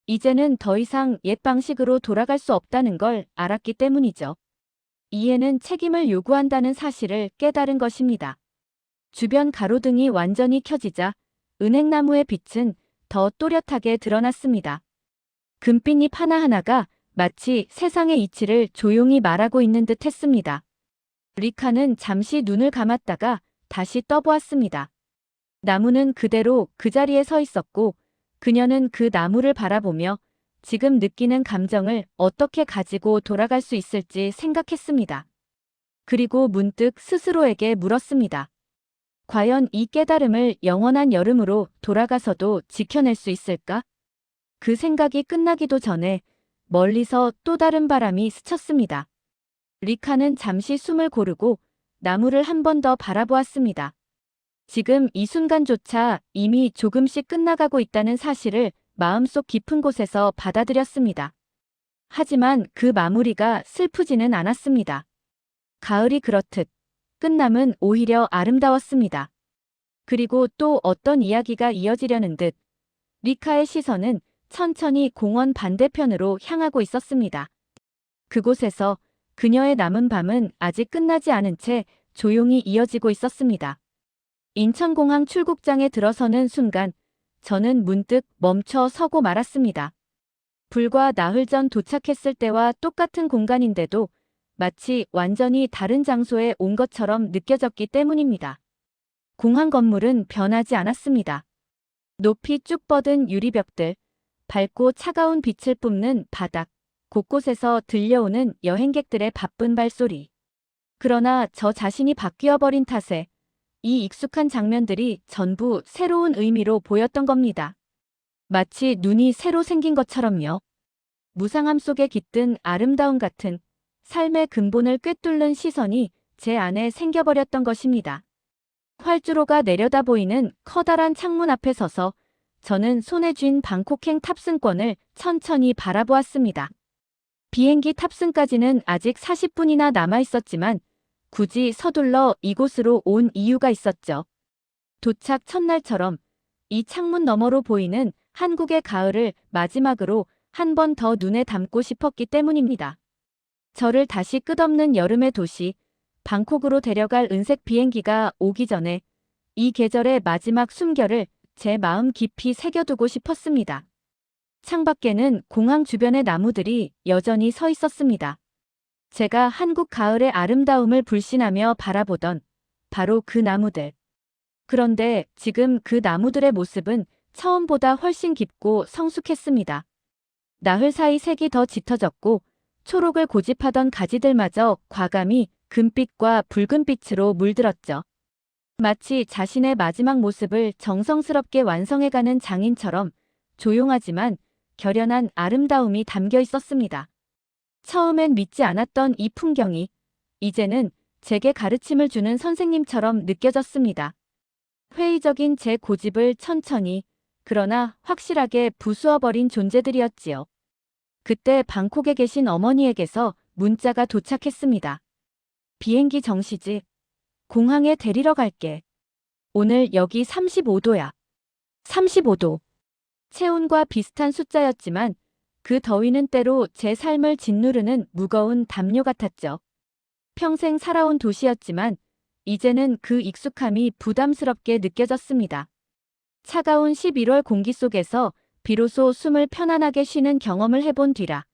이제는 더 이상 옛 방식으로 돌아갈 수 없다는 걸 알았기 때문이죠. 이해는 책임을 요구한다는 사실을 깨달은 것입니다. 주변 가로등이 완전히 켜지자 은행나무의 빛은 더 또렷하게 드러났습니다. 금빛잎 하나하나가 마치 세상의 이치를 조용히 말하고 있는 듯 했습니다. 리카는 잠시 눈을 감았다가 다시 떠보았습니다. 나무는 그대로 그 자리에 서 있었고 그녀는 그 나무를 바라보며 지금 느끼는 감정을 어떻게 가지고 돌아갈 수 있을지 생각했습니다. 그리고 문득 스스로에게 물었습니다. 과연 이 깨달음을 영원한 여름으로 돌아가서도 지켜낼 수 있을까? 그 생각이 끝나기도 전에 멀리서 또 다른 바람이 스쳤습니다. 리카는 잠시 숨을 고르고 나무를 한 번 더 바라보았습니다. 지금 이 순간조차 이미 조금씩 끝나가고 있다는 사실을 마음속 깊은 곳에서 받아들였습니다. 하지만 그 마무리가 슬프지는 않았습니다. 가을이 그렇듯 끝남은 오히려 아름다웠습니다. 그리고 또 어떤 이야기가 이어지려는 듯 리카의 시선은 천천히 공원 반대편으로 향하고 있었습니다. 그곳에서 그녀의 남은 밤은 아직 끝나지 않은 채 조용히 이어지고 있었습니다. 인천공항 출국장에 들어서는 순간 저는 문득 멈춰 서고 말았습니다. 불과 나흘 전 도착했을 때와 똑같은 공간인데도 마치 완전히 다른 장소에 온 것처럼 느껴졌기 때문입니다. 공항 건물은 변하지 않았습니다. 높이 쭉 뻗은 유리벽들, 밝고 차가운 빛을 뿜는 바닥, 곳곳에서 들려오는 여행객들의 바쁜 발소리. 그러나 저 자신이 바뀌어버린 탓에 이 익숙한 장면들이 전부 새로운 의미로 보였던 겁니다. 마치 눈이 새로 생긴 것처럼요. 무상함 속에 깃든 아름다움 같은 삶의 근본을 꿰뚫는 시선이 제 안에 생겨버렸던 것입니다. 활주로가 내려다 보이는 커다란 창문 앞에 서서 저는 손에 쥔 방콕행 탑승권을 천천히 바라보았습니다. 비행기 탑승까지는 아직 40분이나 남아 있었지만 굳이 서둘러 이곳으로 온 이유가 있었죠. 도착 첫날처럼 이 창문 너머로 보이는 한국의 가을을 마지막으로 한 번 더 눈에 담고 싶었기 때문입니다. 저를 다시 끝없는 여름의 도시, 방콕으로 데려갈 은색 비행기가 오기 전에 이 계절의 마지막 숨결을 제 마음 깊이 새겨두고 싶었습니다. 창밖에는 공항 주변의 나무들이 여전히 서 있었습니다. 제가 한국 가을의 아름다움을 불신하며 바라보던 바로 그 나무들. 그런데 지금 그 나무들의 모습은 처음보다 훨씬 깊고 성숙했습니다. 나흘 사이 색이 더 짙어졌고 초록을 고집하던 가지들마저 과감히 금빛과 붉은빛으로 물들었죠. 마치 자신의 마지막 모습을 정성스럽게 완성해가는 장인처럼 조용하지만 결연한 아름다움이 담겨 있었습니다. 처음엔 믿지 않았던 이 풍경이 이제는 제게 가르침을 주는 선생님처럼 느껴졌습니다. 회의적인 제 고집을 천천히 그러나 확실하게 부수어버린 존재들이었지요. 그때 방콕에 계신 어머니에게서 문자가 도착했습니다. 비행기 정시지. 공항에 데리러 갈게. 오늘 여기 35도야. 35도. 체온과 비슷한 숫자였지만 그 더위는 때로 제 삶을 짓누르는 무거운 담요 같았죠. 평생 살아온 도시였지만 이제는 그 익숙함이 부담스럽게 느껴졌습니다. 차가운 11월 공기 속에서 비로소 숨을 편안하게 쉬는 경험을 해본 뒤라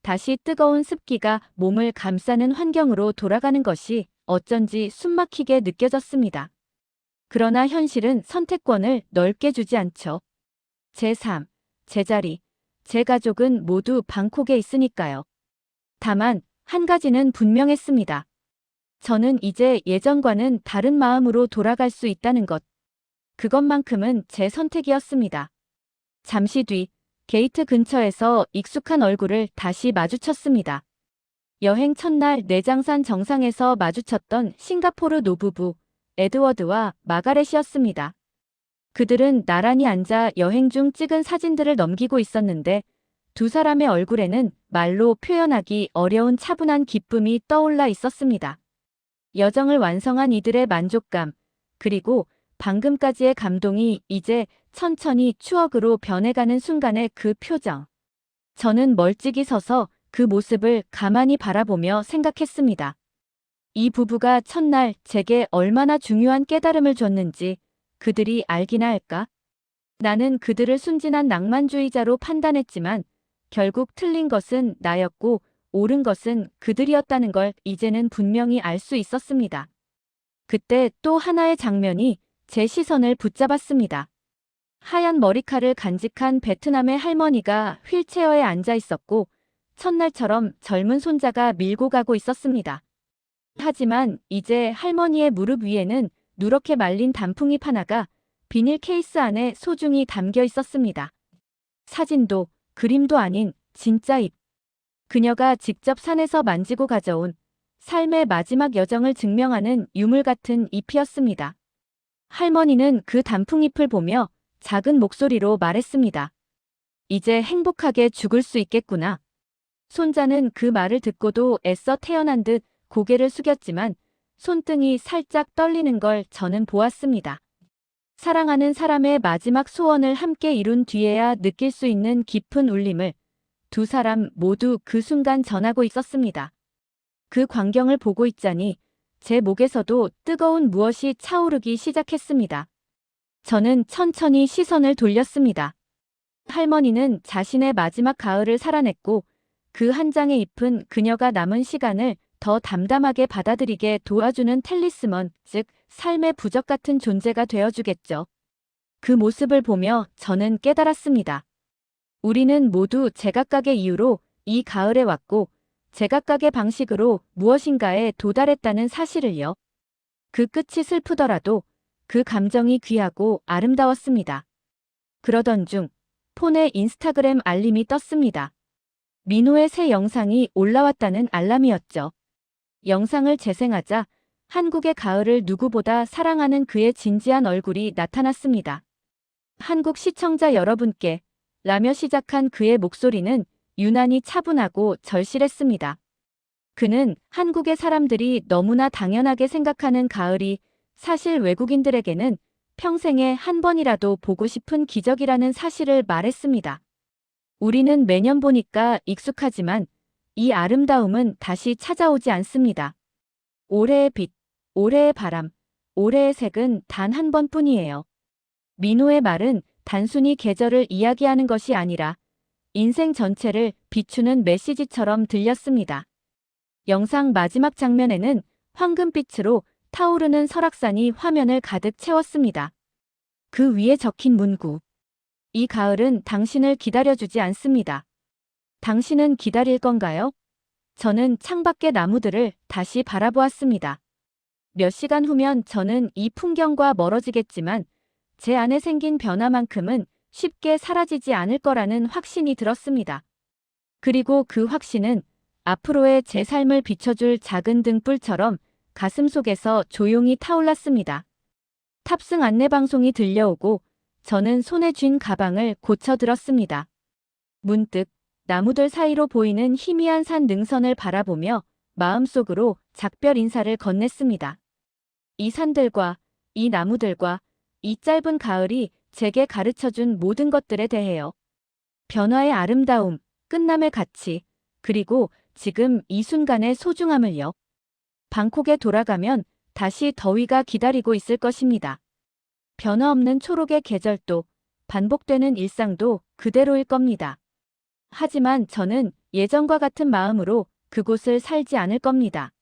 다시 뜨거운 습기가 몸을 감싸는 환경으로 돌아가는 것이 어쩐지 숨막히게 느껴졌습니다. 그러나 현실은 선택권을 넓게 주지 않죠. 제 삶, 제 자리, 제 가족은 모두 방콕에 있으니까요. 다만 한 가지는 분명했습니다. 저는 이제 예전과는 다른 마음으로 돌아갈 수 있다는 것. 그것만큼은 제 선택이었습니다. 잠시 뒤 게이트 근처에서 익숙한 얼굴을 다시 마주쳤습니다. 여행 첫날 내장산 정상에서 마주쳤던 싱가포르 노부부 에드워드와 마가렛이었습니다. 그들은 나란히 앉아 여행 중 찍은 사진들을 넘기고 있었는데 두 사람의 얼굴에는 말로 표현하기 어려운 차분한 기쁨이 떠올라 있었습니다. 여정을 완성한 이들의 만족감, 그리고 방금까지의 감동이 이제 천천히 추억으로 변해가는 순간의 그 표정. 저는 멀찍이 서서 그 모습을 가만히 바라보며 생각했습니다. 이 부부가 첫날 제게 얼마나 중요한 깨달음을 줬는지 그들이 알기나 할까? 나는 그들을 순진한 낭만주의자로 판단했지만 결국 틀린 것은 나였고 옳은 것은 그들이었다는 걸 이제는 분명히 알 수 있었습니다. 그때 또 하나의 장면이 제 시선을 붙잡았습니다. 하얀 머리칼을 간직한 베트남의 할머니가 휠체어에 앉아 있었고 첫날처럼 젊은 손자가 밀고 가고 있었습니다. 하지만 이제 할머니의 무릎 위에는 누렇게 말린 단풍잎 하나가 비닐 케이스 안에 소중히 담겨 있었습니다. 사진도 그림도 아닌 진짜 잎. 그녀가 직접 산에서 만지고 가져온 삶의 마지막 여정을 증명하는 유물 같은 잎이었습니다. 할머니는 그 단풍잎을 보며 작은 목소리로 말했습니다. 이제 행복하게 죽을 수 있겠구나. 손자는 그 말을 듣고도 애써 태어난 듯 고개를 숙였지만 손등이 살짝 떨리는 걸 저는 보았습니다. 사랑하는 사람의 마지막 소원을 함께 이룬 뒤에야 느낄 수 있는 깊은 울림을 두 사람 모두 그 순간 전하고 있었습니다. 그 광경을 보고 있자니 제 목에서도 뜨거운 무엇이 차오르기 시작했습니다. 저는 천천히 시선을 돌렸습니다. 할머니는 자신의 마지막 가을을 살아냈고 그 한 장의 잎은 그녀가 남은 시간을 더 담담하게 받아들이게 도와주는 텔리스먼, 즉 삶의 부적 같은 존재가 되어주겠죠. 그 모습을 보며 저는 깨달았습니다. 우리는 모두 제각각의 이유로 이 가을에 왔고 제각각의 방식으로 무엇인가에 도달했다는 사실을요. 그 끝이 슬프더라도 그 감정이 귀하고 아름다웠습니다. 그러던 중 폰에 인스타그램 알림이 떴습니다. 민호의 새 영상이 올라왔다는 알람이었죠. 영상을 재생하자 한국의 가을을 누구보다 사랑하는 그의 진지한 얼굴이 나타났습니다. 한국 시청자 여러분께 라며 시작한 그의 목소리는 유난히 차분하고 절실했습니다. 그는 한국의 사람들이 너무나 당연하게 생각하는 가을이 사실 외국인들에게는 평생에 한 번이라도 보고 싶은 기적이라는 사실을 말했습니다. 우리는 매년 보니까 익숙하지만 이 아름다움은 다시 찾아오지 않습니다. 올해의 빛, 올해의 바람, 올해의 색은 단 한 번뿐이에요. 민호의 말은 단순히 계절을 이야기하는 것이 아니라 인생 전체를 비추는 메시지처럼 들렸습니다. 영상 마지막 장면에는 황금빛으로 타오르는 설악산이 화면을 가득 채웠습니다. 그 위에 적힌 문구. 이 가을은 당신을 기다려주지 않습니다. 당신은 기다릴 건가요? 저는 창밖의 나무들을 다시 바라보았습니다. 몇 시간 후면 저는 이 풍경과 멀어지겠지만 제 안에 생긴 변화만큼은 쉽게 사라지지 않을 거라는 확신이 들었습니다. 그리고 그 확신은 앞으로의 제 삶을 비춰줄 작은 등불처럼 가슴속에서 조용히 타올랐습니다. 탑승 안내 방송이 들려오고 저는 손에 쥔 가방을 고쳐 들었습니다. 문득 나무들 사이로 보이는 희미한 산 능선을 바라보며 마음속으로 작별 인사를 건넸습니다. 이 산들과 이 나무들과 이 짧은 가을이 제게 가르쳐준 모든 것들에 대해요. 변화의 아름다움, 끝남의 가치, 그리고 지금 이 순간의 소중함을요. 방콕에 돌아가면 다시 더위가 기다리고 있을 것입니다. 변화 없는 초록의 계절도, 반복되는 일상도 그대로일 겁니다. 하지만 저는 예전과 같은 마음으로 그곳을 살지 않을 겁니다.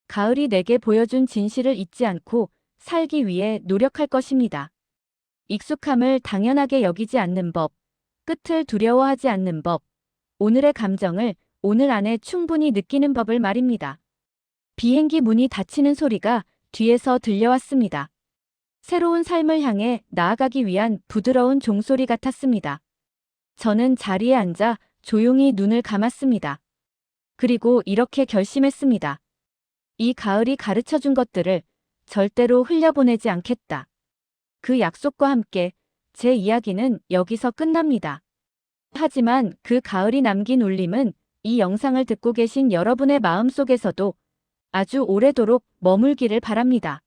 가을이 내게 보여준 진실을 잊지 않고 살기 위해 노력할 것입니다. 익숙함을 당연하게 여기지 않는 법, 끝을 두려워하지 않는 법, 오늘의 감정을 오늘 안에 충분히 느끼는 법을 말입니다. 비행기 문이 닫히는 소리가 뒤에서 들려왔습니다. 새로운 삶을 향해 나아가기 위한 부드러운 종소리 같았습니다. 저는 자리에 앉아 조용히 눈을 감았습니다. 그리고 이렇게 결심했습니다. 이 가을이 가르쳐준 것들을 절대로 흘려보내지 않겠다. 그 약속과 함께 제 이야기는 여기서 끝납니다. 하지만 그 가을이 남긴 울림은 이 영상을 듣고 계신 여러분의 마음속에서도 아주 오래도록 머물기를 바랍니다.